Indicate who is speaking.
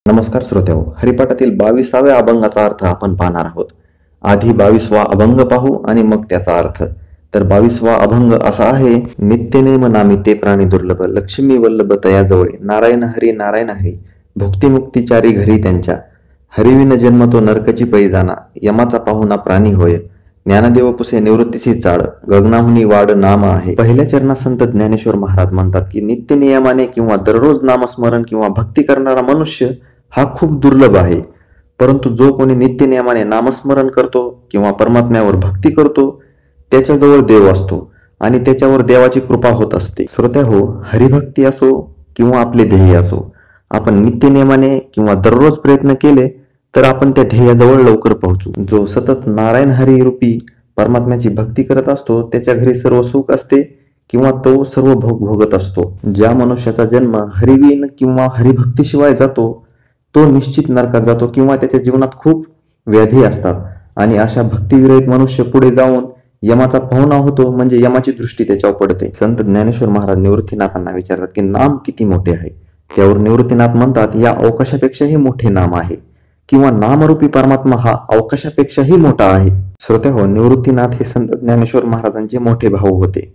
Speaker 1: नमस्कार श्रोत्याहो, हरिपाठातील 22व्या अभंगाचा अर्थ आपण पाहणार आहोत. आधी 22वा अभंग पाहू आणि मग त्याचा अर्थ. तर 22वा अभंग असा आहे. नित्यनेम नामी ते प्राणी दुर्लभ, लक्ष्मी वल्लभ तयाजवळे, नारायण हरी भुक्तिमुक्तिचारी घरी त्यांच्या. हरिविन जन्म तो नरकची पै जाणा, यमाचा पाहुणा प्राणी होय. ज्ञानदेव पुसे निवृत्तीसी चाळ, गगनाहुनी वाढ नाम आहे. पहिल्या चरणात संत ज्ञानेश्वर महाराज म्हणतात की नित्य नियमाने किंवा दररोज नामस्मरण किंवा भक्ती करणारा मनुष्य हा खूप दुर्लभ आहे. परंतु जो कोणी नित्य नियमाने नामस्मरण करतो किंवा परमात्म्यावर भक्ती करतो त्याच्याजवळ देव असतो आणि त्याच्यावर देवाची कृपा होत असते. श्रोत्याहो, हरिभक्ती असो किंवा आपले ध्येय असो, आपण नित्य नियमाने किंवा दररोज प्रयत्न केले तर आपण त्या ध्येयाजवळ लवकर पोहोचू. जो सतत नारायण हरी रूपी परमात्म्याची भक्ती करत असतो त्याच्या घरी सर्व सुख असते किंवा तो सर्व भोग भोगत असतो. ज्या मनुष्याचा जन्म हरिविन किंवा हरिभक्तीशिवाय जातो तो निश्चित नरकात जातो किंवा त्याच्या जीवनात खूप व्याधी असतात आणि अशा भक्तिविरहित मनुष्य पुढे जाऊन यमाचा पाहुणा होतो, म्हणजे यमाची दृष्टी त्याच्यावर पडते. संत ज्ञानेश्वर महाराज निवृत्तीनाथांना विचारतात की नाम किती मोठे आहे. त्यावर निवृत्तीनाथ म्हणतात, या अवकाशापेक्षाही मोठे नाम आहे किंवा नामरूपी परमात्मा हा अवकाशापेक्षाही मोठा आहे. श्रोत्याहो, निवृत्तीनाथ हे संत ज्ञानेश्वर महाराजांचे मोठे भाऊ होते.